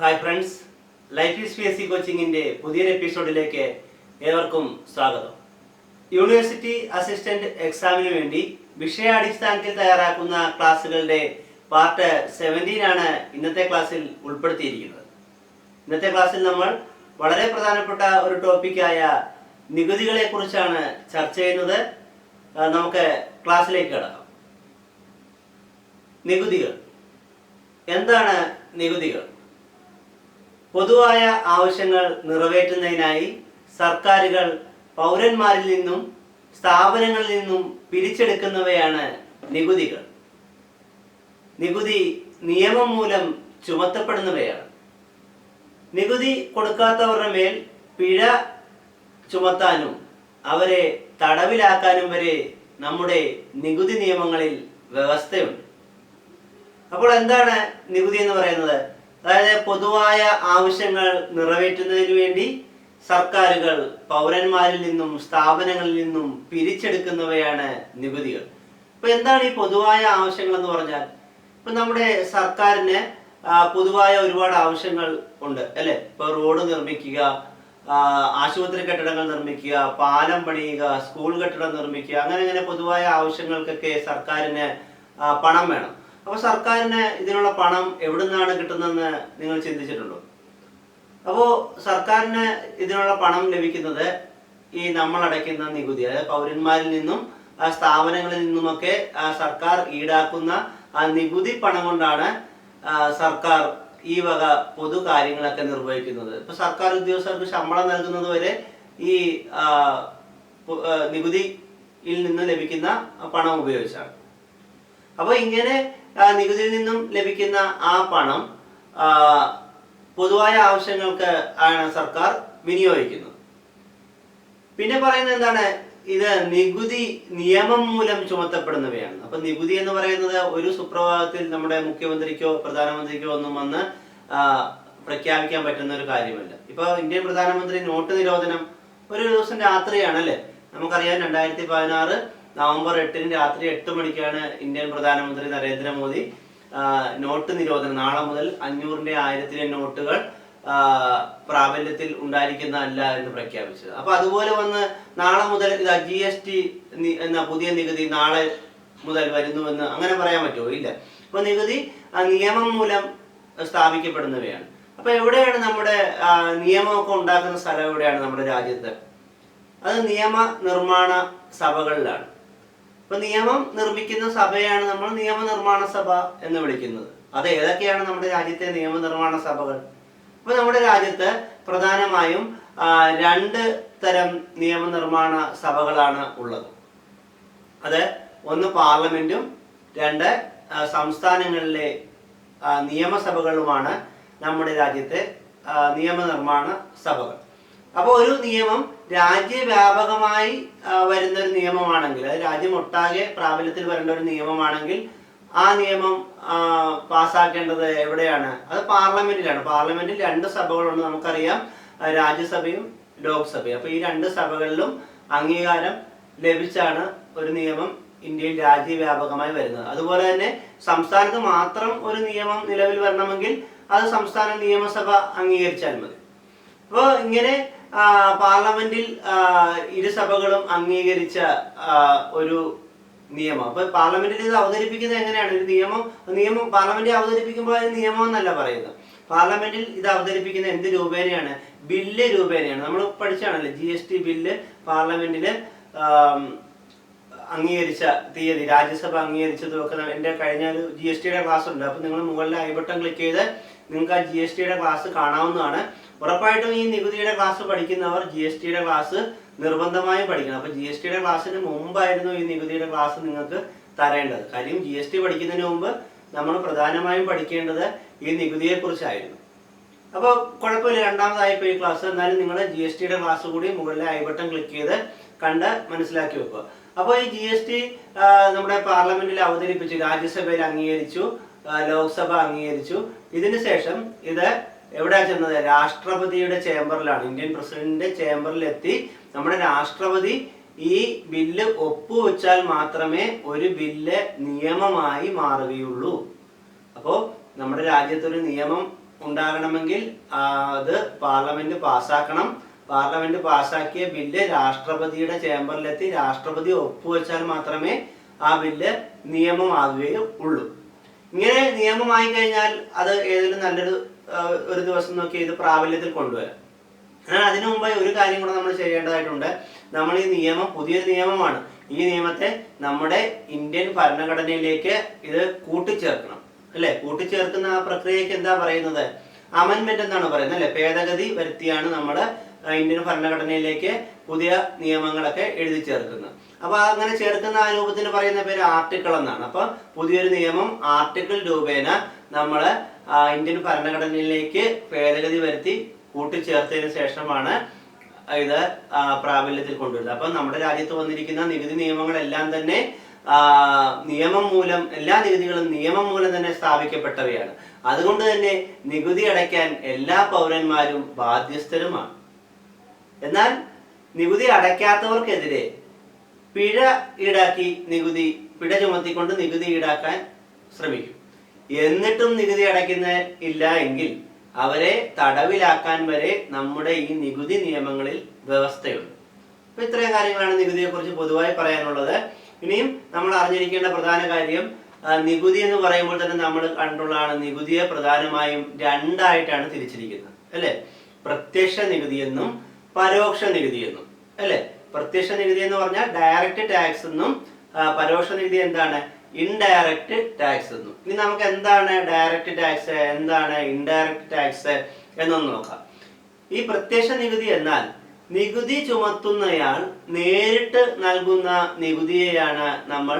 Hi friends, life is P S C കോച്ചിങ്ങിൻ്റെ പുതിയൊരു എപ്പിസോഡിലേക്ക് ഏവർക്കും സ്വാഗതം. യൂണിവേഴ്സിറ്റി അസിസ്റ്റന്റ് എക്സാമിന് വേണ്ടി വിഷയാടിസ്ഥാനത്തിൽ തയ്യാറാക്കുന്ന ക്ലാസ്സുകളുടെ പാർട്ട് 17 ആണ് ഇന്നത്തെ ക്ലാസ്സിൽ ഉൾപ്പെടുത്തിയിരിക്കുന്നത്. ഇന്നത്തെ ക്ലാസ്സിൽ നമ്മൾ വളരെ പ്രധാനപ്പെട്ട ഒരു ടോപ്പിക്കായ നികുതികളെ കുറിച്ചാണ് ചർച്ച ചെയ്യുന്നത്. നമുക്ക് ക്ലാസ്സിലേക്ക് കടക്കാം. നികുതികൾ എന്താണ്? നികുതികൾ പൊതുവായ ആവശ്യങ്ങൾ നിറവേറ്റുന്നതിനായി സർക്കാരുകൾ പൗരന്മാരിൽ നിന്നും സ്ഥാപനങ്ങളിൽ നിന്നും പിരിച്ചെടുക്കുന്നവയാണ് നികുതികൾ. നികുതി നിയമം മൂലം ചുമത്തപ്പെടുന്നവയാണ്. നികുതി കൊടുക്കാത്തവരുടെ മേൽ പിഴ ചുമത്താനും അവരെ തടവിലാക്കാനും വരെ നമ്മുടെ നികുതി നിയമങ്ങളിൽ വ്യവസ്ഥയുണ്ട്. അപ്പോൾ എന്താണ് നികുതി എന്ന് പറയുന്നത്? അതായത് പൊതുവായ ആവശ്യങ്ങൾ നിറവേറ്റുന്നതിന് വേണ്ടി സർക്കാരുകൾ പൗരന്മാരിൽ നിന്നും സ്ഥാപനങ്ങളിൽ നിന്നും പിരിച്ചെടുക്കുന്നവയാണ് നികുതികൾ. ഇപ്പൊ എന്താണ് ഈ പൊതുവായ ആവശ്യങ്ങൾ എന്ന് പറഞ്ഞാൽ? ഇപ്പൊ നമ്മുടെ സർക്കാരിന് പൊതുവായ ഒരുപാട് ആവശ്യങ്ങൾ ഉണ്ട് അല്ലെ. ഇപ്പൊ റോഡ് നിർമ്മിക്കുക, ആശുപത്രി കെട്ടിടങ്ങൾ നിർമ്മിക്കുക, പാലം പണിയുക, സ്കൂൾ കെട്ടിടം നിർമ്മിക്കുക, അങ്ങനെ പൊതുവായ ആവശ്യങ്ങൾക്കൊക്കെ സർക്കാരിന് പണം വേണം. അപ്പൊ സർക്കാരിന് ഇതിനുള്ള പണം എവിടെ നിന്നാണ് കിട്ടുന്നതെന്ന് നിങ്ങൾ ചിന്തിച്ചിട്ടുണ്ടോ? അപ്പോൾ സർക്കാരിന് ഇതിനുള്ള പണം ലഭിക്കുന്നത് ഈ നമ്മൾ അടയ്ക്കുന്ന നികുതി, അതായത് പൗരന്മാരിൽ നിന്നും സ്ഥാപനങ്ങളിൽ നിന്നുമൊക്കെ സർക്കാർ ഈടാക്കുന്ന ആ നികുതി പണം കൊണ്ടാണ് സർക്കാർ ഈ വക പൊതു കാര്യങ്ങളൊക്കെ നിർവഹിക്കുന്നത്. ഇപ്പൊ സർക്കാർ ഉദ്യോഗസ്ഥർക്ക് ശമ്പളം നൽകുന്നത് വരെ ഈ നികുതിയിൽ നിന്ന് ലഭിക്കുന്ന പണം ഉപയോഗിച്ചാണ്. അപ്പൊ ഇങ്ങനെ നികുതിയിൽ നിന്നും ലഭിക്കുന്ന ആ പണം പൊതുവായ ആവശ്യങ്ങൾക്ക് ആണ് സർക്കാർ വിനിയോഗിക്കുന്നത്. പിന്നെ പറയുന്നത് എന്താണ്? ഇത് നികുതി നിയമം മൂലം ചുമത്തപ്പെടുന്നവയാണ്. അപ്പൊ നികുതി എന്ന് പറയുന്നത് ഒരു സുപ്രഭാതത്തിൽ നമ്മുടെ മുഖ്യമന്ത്രിക്കോ പ്രധാനമന്ത്രിക്കോ ഒന്നും വന്ന് പ്രഖ്യാപിക്കാൻ പറ്റുന്ന ഒരു കാര്യമല്ല. ഇപ്പൊ ഇന്ത്യൻ പ്രധാനമന്ത്രി നോട്ട് നിരോധനം ഒരു ദിവസം രാത്രിയാണ് അല്ലെ. നമുക്കറിയാം 2016 നവംബർ 8 രാത്രി 8 മണിക്കാണ് ഇന്ത്യൻ പ്രധാനമന്ത്രി നരേന്ദ്രമോദി നോട്ട് നിരോധനം നാളെ മുതൽ 500-ന്റെ 1000-ന്റെ നോട്ടുകൾ പ്രാബല്യത്തിൽ ഉണ്ടായിരിക്കുന്നതല്ല എന്ന് പ്രഖ്യാപിച്ചത്. അപ്പൊ അതുപോലെ വന്ന് നാളെ മുതൽ GST എന്ന പുതിയ നികുതി നാളെ മുതൽ വരുന്നുവെന്ന് അങ്ങനെ പറയാൻ പറ്റുമോ? ഇല്ല. അപ്പൊ നികുതി നിയമം മൂലം സ്ഥാപിക്കപ്പെടുന്നവയാണ്. അപ്പൊ എവിടെയാണ് നമ്മുടെ നിയമമൊക്കെ ഉണ്ടാക്കുന്ന സ്ഥലം? എവിടെയാണ് നമ്മുടെ രാജ്യത്ത്? അത് നിയമ നിർമ്മാണ സഭകളിലാണ്. ഇപ്പൊ നിയമം നിർമ്മിക്കുന്ന സഭയാണ് നമ്മൾ നിയമനിർമ്മാണ സഭ എന്ന് വിളിക്കുന്നത്. അത് ഏതൊക്കെയാണ് നമ്മുടെ രാജ്യത്തെ നിയമനിർമ്മാണ സഭകൾ? അപ്പൊ നമ്മുടെ രാജ്യത്ത് പ്രധാനമായും 2 തരം നിയമനിർമ്മാണ സഭകളാണ് ഉള്ളത്. അത് ഒന്ന് പാർലമെന്റും 2 സംസ്ഥാനങ്ങളിലെ നിയമസഭകളുമാണ് നമ്മുടെ രാജ്യത്തെ നിയമനിർമ്മാണ സഭകൾ. അപ്പോൾ ഒരു നിയമം രാജ്യവ്യാപകമായി വരുന്ന ഒരു നിയമമാണെങ്കിൽ, അത് രാജ്യമൊട്ടാകെ പ്രാബല്യത്തിൽ വരേണ്ട ഒരു നിയമമാണെങ്കിൽ ആ നിയമം പാസ്സാക്കേണ്ടത് എവിടെയാണ്? അത് പാർലമെന്റിലാണ്. പാർലമെന്റിൽ 2 സഭകളുണ്ട്. നമുക്കറിയാം, രാജ്യസഭയും ലോക്സഭയും. അപ്പൊ ഈ 2 സഭകളിലും അംഗീകാരം ലഭിച്ചാണ് ഒരു നിയമം ഇന്ത്യയിൽ രാജ്യവ്യാപകമായി വരുന്നത്. അതുപോലെ തന്നെ സംസ്ഥാനത്ത് മാത്രം ഒരു നിയമം നിലവിൽ വരണമെങ്കിൽ അത് സംസ്ഥാന നിയമസഭ അംഗീകരിച്ചാൽ മതി. അപ്പോൾ ഇങ്ങനെ പാർലമെന്റിൽ 2 സഭകളും അംഗീകരിച്ച ഒരു നിയമം. അപ്പൊ പാർലമെന്റിൽ ഇത് അവതരിപ്പിക്കുന്നത് എങ്ങനെയാണ്? ഒരു നിയമം പാർലമെന്റിൽ അവതരിപ്പിക്കുമ്പോൾ അത് നിയമം എന്നല്ല പറയുന്നത്. പാർലമെന്റിൽ ഇത് അവതരിപ്പിക്കുന്നത് എന്ത് രൂപേണയാണ്? ബില്ല് രൂപേണയാണ്. നമ്മൾ പഠിച്ചാണല്ലോ GST ബില്ല് പാർലമെന്റിൽ അംഗീകരിച്ച തീയതി, രാജ്യസഭ അംഗീകരിച്ചതും ഒക്കെ എൻ്റെ കഴിഞ്ഞ ഒരു GSTയുടെ ക്ലാസ് ഉണ്ട്. അപ്പൊ നിങ്ങൾ മുകളിലെ ഐ ബട്ടൺ ക്ലിക്ക് ചെയ്ത് നിങ്ങൾക്ക് ആ GSTയുടെ ക്ലാസ് കാണാവുന്നതാണ്. ഉറപ്പായിട്ടും ഈ നികുതിയുടെ ക്ലാസ് പഠിക്കുന്നവർ GSTയുടെ ക്ലാസ് നിർബന്ധമായും പഠിക്കണം. അപ്പൊ GSTയുടെ ക്ലാസ്സിന് മുമ്പായിരുന്നു ഈ നികുതിയുടെ ക്ലാസ് നിങ്ങൾക്ക് തരേണ്ടത്. കാര്യം GST പഠിക്കുന്നതിന് മുമ്പ് നമ്മൾ പ്രധാനമായും പഠിക്കേണ്ടത് ഈ നികുതിയെ കുറിച്ചായിരുന്നു. അപ്പൊ കുഴപ്പമില്ല, രണ്ടാമതായിപ്പോ ഈ ക്ലാസ്. എന്നാലും നിങ്ങൾ GSTയുടെ ക്ലാസ് കൂടി മുകളിലെ ഐ ബട്ടൺ ക്ലിക്ക് ചെയ്ത് കണ്ട് മനസ്സിലാക്കി വെക്കുക. അപ്പോൾ ഈ GST നമ്മുടെ പാർലമെന്റിൽ അവതരിപ്പിച്ചു, രാജ്യസഭയിൽ അംഗീകരിച്ചു, ലോക്സഭ അംഗീകരിച്ചു. ഇതിനു ശേഷം ഇത് എവിടെയാ ചെന്നത്? രാഷ്ട്രപതിയുടെ ചേംബറിലാണ്. ഇന്ത്യൻ പ്രസിഡന്റിന്റെ ചേംബറിൽ എത്തി നമ്മുടെ രാഷ്ട്രപതി ഈ ബില്ല് ഒപ്പുവെച്ചാൽ മാത്രമേ ഒരു ബില്ല് നിയമമായി മാറുകയുള്ളൂ. അപ്പോൾ നമ്മുടെ രാജ്യത്തൊരു നിയമം ഉണ്ടാകണമെങ്കിൽ അത് പാർലമെന്റ് പാസ്സാക്കണം. പാർലമെന്റ് പാസ്സാക്കിയ ബില്ല് രാഷ്ട്രപതിയുടെ ചേംബറിലെത്തി രാഷ്ട്രപതി ഒപ്പുവെച്ചാൽ മാത്രമേ ആ ബില്ല് നിയമമാകുകയും ഉള്ളൂ. ഇങ്ങനെ നിയമമായി കഴിഞ്ഞാൽ അത് ഏതെങ്കിലും നല്ലൊരു ഒരു ദിവസം നോക്കി ഇത് പ്രാബല്യത്തിൽ കൊണ്ടുവരാം. എന്നാൽ അതിനു മുമ്പായി ഒരു കാര്യം കൂടെ നമ്മൾ ചെയ്യേണ്ടതായിട്ടുണ്ട്. നമ്മൾ ഈ നിയമം പുതിയൊരു നിയമമാണ്. ഈ നിയമത്തെ നമ്മുടെ ഇന്ത്യൻ ഭരണഘടനയിലേക്ക് ഇത് കൂട്ടിച്ചേർക്കണം, അല്ലെ? കൂട്ടിച്ചേർക്കുന്ന ആ പ്രക്രിയക്ക് എന്താ പറയുന്നത്? അമെൻമെന്റ് എന്നാണ് പറയുന്നത്, അല്ലെ? ഭേദഗതി വരുത്തിയാണ് നമ്മുടെ ഇന്ത്യൻ ഭരണഘടനയിലേക്ക് പുതിയ നിയമങ്ങളൊക്കെ എഴുതി ചേർക്കുന്നത്. അപ്പൊ അങ്ങനെ ചേർക്കുന്ന ആ രൂപത്തിന് പറയുന്ന പേര് ആർട്ടിക്കിൾ എന്നാണ്. അപ്പൊ പുതിയൊരു നിയമം ആർട്ടിക്കിൾ രൂപേണ നമ്മള് ഇന്ത്യൻ ഭരണഘടനയിലേക്ക് ഭേദഗതി വരുത്തി കൂട്ടിച്ചേർത്തതിന് ശേഷമാണ് ഇത് പ്രാബല്യത്തിൽ കൊണ്ടുവരുന്നത്. അപ്പൊ നമ്മുടെ രാജ്യത്ത് വന്നിരിക്കുന്ന നികുതി നിയമങ്ങളെല്ലാം തന്നെ നിയമം മൂലം, എല്ലാ നികുതികളും നിയമം മൂലം തന്നെ സ്ഥാപിക്കപ്പെട്ടവയാണ്. അതുകൊണ്ട് തന്നെ നികുതി അടയ്ക്കാൻ എല്ലാ പൗരന്മാരും ബാധ്യസ്ഥരുമാണ്. എന്നാൽ നികുതി അടയ്ക്കാത്തവർക്കെതിരെ പിഴ ഈടാക്കി പിഴ ചുമത്തിക്കൊണ്ട് നികുതി ഈടാക്കാൻ ശ്രമിക്കും. എന്നിട്ടും നികുതി അടയ്ക്കുന്ന ഇല്ല എങ്കിൽ അവരെ തടവിലാക്കാൻ വരെ നമ്മുടെ ഈ നികുതി നിയമങ്ങളിൽ വ്യവസ്ഥയുണ്ട്. അപ്പൊ ഇത്രയും കാര്യങ്ങളാണ് നികുതിയെ കുറിച്ച് പൊതുവായി പറയാനുള്ളത്. ഇനിയും നമ്മൾ അറിഞ്ഞിരിക്കേണ്ട പ്രധാന കാര്യം, നികുതി എന്ന് പറയുമ്പോൾ തന്നെ നമ്മൾ കണ്ടുള്ളതാണ്, നികുതിയെ പ്രധാനമായും രണ്ടായിട്ടാണ് തിരിച്ചിരിക്കുന്നത്, അല്ലെ? പ്രത്യക്ഷ നികുതി എന്നും പരോക്ഷ നികുതി എന്നും, അല്ലെ? പ്രത്യക്ഷ നികുതി എന്ന് പറഞ്ഞാൽ ഡയറക്റ്റ് ടാക്സ് എന്നും, പരോക്ഷ നികുതി എന്താണ്? ഇൻഡയറക്റ്റ് ടാക്സ് എന്നും. ഇനി നമുക്ക് എന്താണ് ഡയറക്റ്റ് ടാക്സ്, എന്താണ് ഇൻഡയറക്റ്റ് ടാക്സ് എന്നൊന്ന് നോക്കാം. ഈ പ്രത്യക്ഷ നികുതി എന്നാൽ നികുതി ചുമത്തുന്നയാൾ നേരിട്ട് നൽകുന്ന നികുതിയെയാണ് നമ്മൾ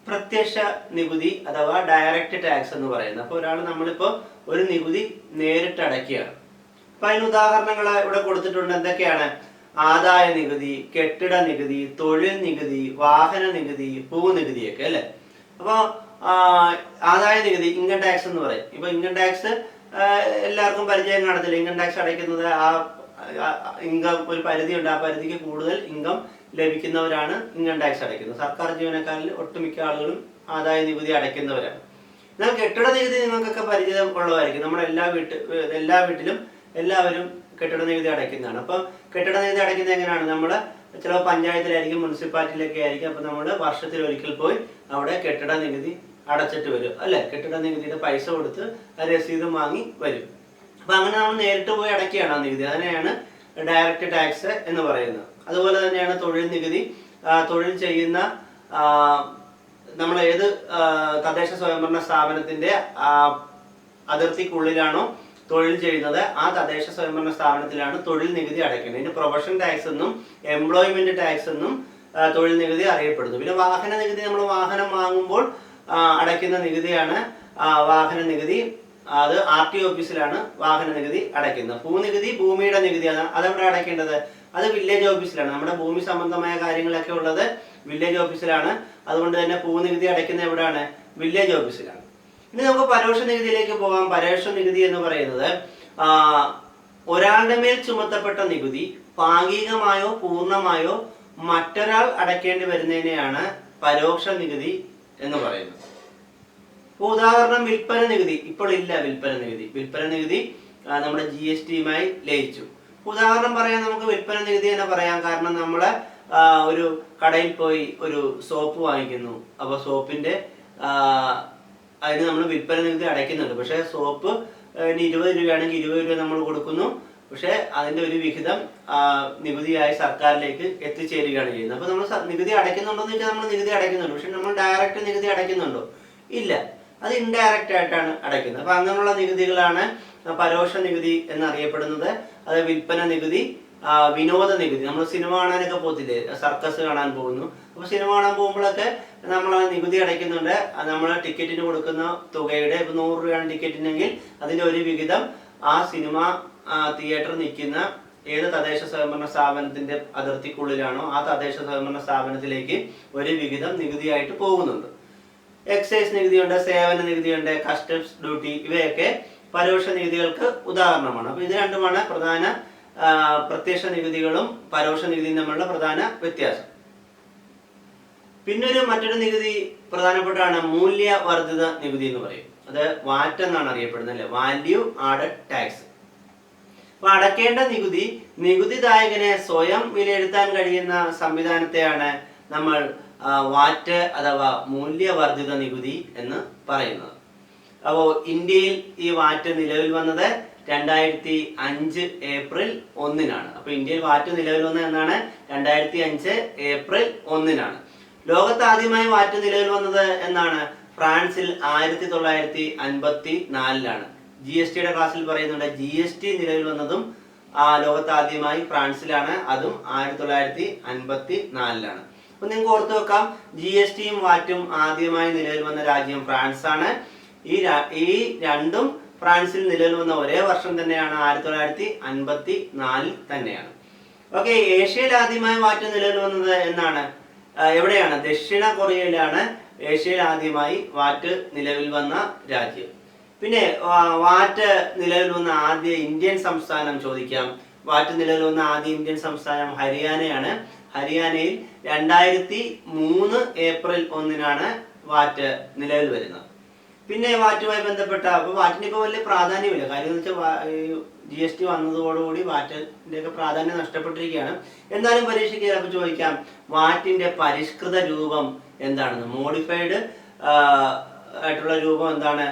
പ്രത്യക്ഷ നികുതി അഥവാ ഡയറക്റ്റ് ടാക്സ് എന്ന് പറയുന്നത്. അപ്പൊ നമ്മളിപ്പോ ഒരു നികുതി നേരിട്ട് അടയ്ക്കുകയാണ്. അപ്പൊ അതിന് ഉദാഹരണങ്ങൾ ഇവിടെ കൊടുത്തിട്ടുണ്ട്. എന്തൊക്കെയാണ്? ആദായ നികുതി, കെട്ടിട നികുതി, തൊഴിൽ നികുതി, വാഹന നികുതി, ഭൂനികുതിയൊക്കെ, അല്ലെ? അപ്പൊ ആദായ നികുതി, ഇൻകം ടാക്സ് എന്ന് പറയും. ഇപ്പൊ ഇൻകം ടാക്സ് എല്ലാവർക്കും പരിചയം കാണത്തില്ല. ഇൻകം ടാക്സ് അടയ്ക്കുന്നത് ആ ഇൻകം ഒരു പരിധിയുണ്ട്, ആ പരിധിക്ക് കൂടുതൽ ഇൻകം ലഭിക്കുന്നവരാണ് ഇൻകം ടാക്സ് അടയ്ക്കുന്നത്. സർക്കാർ ജീവനക്കാരിൽ ഒട്ടുമിക്ക ആളുകളും ആദായ നികുതി അടയ്ക്കുന്നവരാണ്. എന്നാൽ കെട്ടിട നികുതി നിങ്ങൾക്കൊക്കെ പരിചയം ഉള്ളതായിരിക്കും. നമ്മുടെ എല്ലാ വീട്ടിലും എല്ലാവരും കെട്ടിട നികുതി അടയ്ക്കുന്നതാണ്. അപ്പം കെട്ടിട നികുതി അടയ്ക്കുന്നത് എങ്ങനെയാണ്? നമ്മള് ചിലപ്പോൾ പഞ്ചായത്തിലായിരിക്കും, മുനിസിപ്പാലിറ്റിയിലൊക്കെ ആയിരിക്കും. അപ്പൊ നമ്മൾ വർഷത്തിൽ ഒരിക്കൽ പോയി അവിടെ കെട്ടിട നികുതി അടച്ചിട്ട് വരും, അല്ലെ? കെട്ടിട നികുതിയുടെ പൈസ കൊടുത്ത് രസീതും വാങ്ങി വരും. അപ്പൊ അങ്ങനെ നമ്മൾ നേരിട്ട് പോയി അടയ്ക്കുകയാണ് ആ നികുതി. അതിനെയാണ് ഡയറക്റ്റ് ടാക്സ് എന്ന് പറയുന്നത്. അതുപോലെ തന്നെയാണ് തൊഴിൽ നികുതി. തൊഴിൽ ചെയ്യുന്ന നമ്മൾ ഏത് തദ്ദേശ സ്വയംഭരണ സ്ഥാപനത്തിന്റെ അതിർത്തിക്കുള്ളിലാണോ തൊഴിൽ ചെയ്യുന്നത് ആ തദ്ദേശ സ്വയംഭരണ സ്ഥാപനത്തിലാണ് തൊഴിൽ നികുതി അടയ്ക്കുന്നത്. ഇതിന് പ്രൊഫഷൻ ടാക്സ് എന്നും എംപ്ലോയ്മെന്റ് ടാക്സ് എന്നും തൊഴിൽ നികുതി അറിയപ്പെടുന്നു. പിന്നെ വാഹന നികുതി, നമ്മൾ വാഹനം വാങ്ങുമ്പോൾ അടയ്ക്കുന്ന നികുതിയാണ് വാഹന നികുതി. അത് RTO ഓഫീസിലാണ് വാഹന നികുതി അടയ്ക്കുന്നത്. ഭൂനികുതി ഭൂമിയുടെ നികുതിയാണ്. അതെവിടെ അടയ്ക്കേണ്ടത്? അത് വില്ലേജ് ഓഫീസിലാണ്. നമ്മുടെ ഭൂമി സംബന്ധമായ കാര്യങ്ങളൊക്കെ ഉള്ളത് വില്ലേജ് ഓഫീസിലാണ്. അതുകൊണ്ട് തന്നെ ഭൂനികുതി അടയ്ക്കുന്നത് എവിടെയാണ്? വില്ലേജ് ഓഫീസിലാണ്. ഇനി നമുക്ക് പരോക്ഷ നികുതിയിലേക്ക് പോകാം. പരോക്ഷ നികുതി എന്ന് പറയുന്നത് ഒരാളുടെ മേൽ ചുമത്തപ്പെട്ട നികുതി ഭാഗികമായോ പൂർണ്ണമായോ മറ്റൊരാൾ അടയ്ക്കേണ്ടി വരുന്നതിനെയാണ് പരോക്ഷ നികുതി എന്ന് പറയുന്നത്. ഉദാഹരണം വിൽപ്പന നികുതി. ഇപ്പോൾ ഇല്ല വിൽപ്പന നികുതി നമ്മുടെ GSTയുമായി ലയിച്ചു. ഉദാഹരണം പറയാൻ നമുക്ക് വിൽപ്പന നികുതി തന്നെ പറയാം. കാരണം നമ്മള് ഒരു കടയിൽ പോയി ഒരു സോപ്പ് വാങ്ങിക്കുന്നു. അപ്പൊ സോപ്പിന്റെ അതിന് നമ്മൾ വിൽപ്പന നികുതി അടയ്ക്കുന്നുണ്ട്. പക്ഷെ സോപ്പ് 20 രൂപയാണെങ്കിൽ 20 രൂപ നമ്മൾ കൊടുക്കുന്നു. പക്ഷെ അതിന്റെ ഒരു വിഹിതം നികുതിയായി സർക്കാരിലേക്ക് എത്തിച്ചേരുകയാണ് ചെയ്യുന്നത്. അപ്പൊ നമ്മൾ നികുതി അടയ്ക്കുന്നുണ്ടോ എന്ന് വെച്ചാൽ നമ്മൾ നികുതി അടയ്ക്കുന്നുണ്ട്. പക്ഷെ നമ്മൾ ഡയറക്റ്റ് നികുതി അടയ്ക്കുന്നുണ്ടോ? ഇല്ല, അത് ഇൻഡയറക്റ്റ് ആയിട്ടാണ് അടയ്ക്കുന്നത്. അപ്പൊ അങ്ങനെയുള്ള നികുതികളാണ് പരോക്ഷ നികുതി എന്നറിയപ്പെടുന്നത്. അത് വിൽപ്പന നികുതി, വിനോദ നികുതി. നമ്മൾ സിനിമ കാണാനൊക്കെ പോകത്തില്ലേ, സർക്കസ് കാണാൻ പോകുന്നു. അപ്പൊ സിനിമ കാണാൻ പോകുമ്പോഴൊക്കെ നമ്മൾ നികുതി അടയ്ക്കുന്നുണ്ട്. നമ്മൾ ടിക്കറ്റിന് കൊടുക്കുന്ന തുകയുടെ, ഇപ്പൊ 100 രൂപയാണ് ടിക്കറ്റിനെങ്കിൽ അതിന്റെ ഒരു വിഹിതം ആ സിനിമ തിയേറ്റർ നിൽക്കുന്ന ഏത് തദ്ദേശ സ്വയംഭരണ സ്ഥാപനത്തിന്റെ അതിർത്തിക്കുള്ളിലാണോ ആ തദ്ദേശ സ്വയംഭരണ സ്ഥാപനത്തിലേക്ക് ഒരു വിഹിതം നികുതിയായിട്ട് പോകുന്നുണ്ട്. എക്സൈസ് നികുതിയുണ്ട്, സേവന നികുതിയുണ്ട്, കസ്റ്റംസ് ഡ്യൂട്ടി, ഇവയൊക്കെ പരോക്ഷ നികുതികൾക്ക് ഉദാഹരണമാണ്. അപ്പൊ ഇത് രണ്ടുമാണ് പ്രധാന പ്രത്യക്ഷ നികുതികളും പരോക്ഷ നികുതിയും തമ്മിലുള്ള പ്രധാന വ്യത്യാസം. പിന്നെ മറ്റൊരു നികുതി പ്രധാനപ്പെട്ടാണ് മൂല്യവർദ്ധിത നികുതി എന്ന് പറയും. അത് വാറ്റ് എന്നാണ് അറിയപ്പെടുന്നത് അല്ലെ, വാല്യൂ ആഡഡ് ടാക്സ്. അപ്പൊ അടയ്ക്കേണ്ട നികുതിദായകനെ സ്വയം വിലയിരുത്താൻ കഴിയുന്ന സംവിധാനത്തെയാണ് നമ്മൾ വാറ്റ് അഥവാ മൂല്യവർദ്ധിത നികുതി എന്ന് പറയുന്നത്. അപ്പോൾ ഇന്ത്യയിൽ ഈ വാറ്റ് നിലവിൽ വന്നത് 2005 ഏപ്രിൽ 1-നാണ്. അപ്പൊ ഇന്ത്യയിൽ വാറ്റ് നിലവിൽ വന്നത് എന്നാണ് 2005 ഏപ്രിൽ 1-നാണ്. ലോകത്ത് ആദ്യമായി വാറ്റ് നിലവിൽ വന്നത് എന്നാണ് ഫ്രാൻസിൽ 1954-ലാണ്. GST ക്ലാസ്സിൽ പറയുന്നുണ്ട്. GST നിലവിൽ വന്നതും ലോകത്ത് ആദ്യമായി ഫ്രാൻസിലാണ്, അതും 1954-ലാണ്. അപ്പൊ നിങ്ങൾക്ക് ഓർത്തു വെക്കാം, GSTയും വാറ്റും ആദ്യമായി നിലവിൽ വന്ന രാജ്യം ഫ്രാൻസ് ആണ്. ഈ രണ്ടും ഫ്രാൻസിൽ നിലവിൽ വന്ന ഒരേ വർഷം തന്നെയാണ്, 1954 തന്നെയാണ്. ഓക്കെ, ഏഷ്യയിൽ ആദ്യമായി വാറ്റ് നിലവിൽ വന്നത് എന്നാണ്, എവിടെയാണ്? ദക്ഷിണ കൊറിയയിലാണ് ഏഷ്യയിൽ ആദ്യമായി വാറ്റ് നിലവിൽ വന്ന രാജ്യം. പിന്നെ വാറ്റ് നിലവിൽ വന്ന ആദ്യ ഇന്ത്യൻ സംസ്ഥാനം ചോദിക്കാം. വാറ്റ് നിലവിൽ വന്ന ആദ്യ ഇന്ത്യൻ സംസ്ഥാനം ഹരിയാനയാണ്. ഹരിയാനയിൽ 2003 ഏപ്രിൽ 1-നാണ് വാറ്റ് നിലവിൽ വരുന്നത്. പിന്നെ വാറ്റുമായി ബന്ധപ്പെട്ട, അപ്പൊ വാറ്റിന് ഇപ്പൊ വലിയ പ്രാധാന്യമില്ല. കാര്യം എന്ന് വെച്ചാൽ GST വന്നതോടുകൂടി വാറ്റിന്റെ ഒക്കെ പ്രാധാന്യം നഷ്ടപ്പെട്ടിരിക്കുകയാണ്. എന്നാലും പരീക്ഷയ്ക്ക് ചിലപ്പോൾ ചോദിക്കാം, വാറ്റിന്റെ പരിഷ്കൃത രൂപം എന്താണെന്ന്. മോഡിഫൈഡ് ആയിട്ടുള്ള രൂപം എന്താണ്?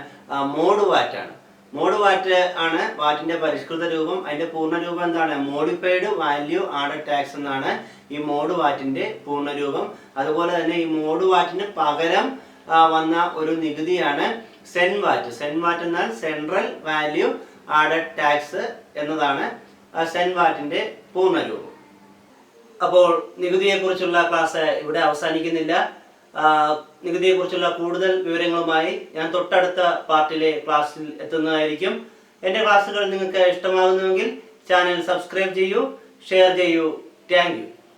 മോഡ് വാറ്റാണ്. മോഡ് വാറ്റ് ആണ് വാറ്റിന്റെ പരിഷ്കൃത രൂപം. അതിന്റെ പൂർണ്ണ രൂപം എന്താണ്? മോഡിഫൈഡ് വാല്യൂ ആഡഡ് ടാക്സ് എന്നാണ് ഈ മോഡ് വാറ്റിന്റെ പൂർണ്ണ രൂപം. അതുപോലെ തന്നെ ഈ മോഡ് വാറ്റിന് പകരം വന്ന ഒരു നികുതിയാണ് സെൻ വാറ്റ്. സെൻ വാറ്റ് എന്നാൽ സെൻട്രൽ വാല്യൂ ആഡഡ് ടാക്സ് എന്നതാണ് സെൻ വാറ്റിന്റെ പൂർണ്ണ രൂപം. അപ്പോൾ നികുതിയെക്കുറിച്ചുള്ള ക്ലാസ് ഇവിടെ അവസാനിക്കുന്നില്ല. നികുതിയെക്കുറിച്ചുള്ള കൂടുതൽ വിവരങ്ങളുമായി ഞാൻ തൊട്ടടുത്ത പാർട്ടിലെ ക്ലാസ്സിൽ എത്തുന്നതായിരിക്കും. എൻ്റെ ക്ലാസ്സുകൾ നിങ്ങൾക്ക് ഇഷ്ടമാകുന്നുവെങ്കിൽ ചാനൽ സബ്സ്ക്രൈബ് ചെയ്യൂ, ഷെയർ ചെയ്യൂ. Thank you.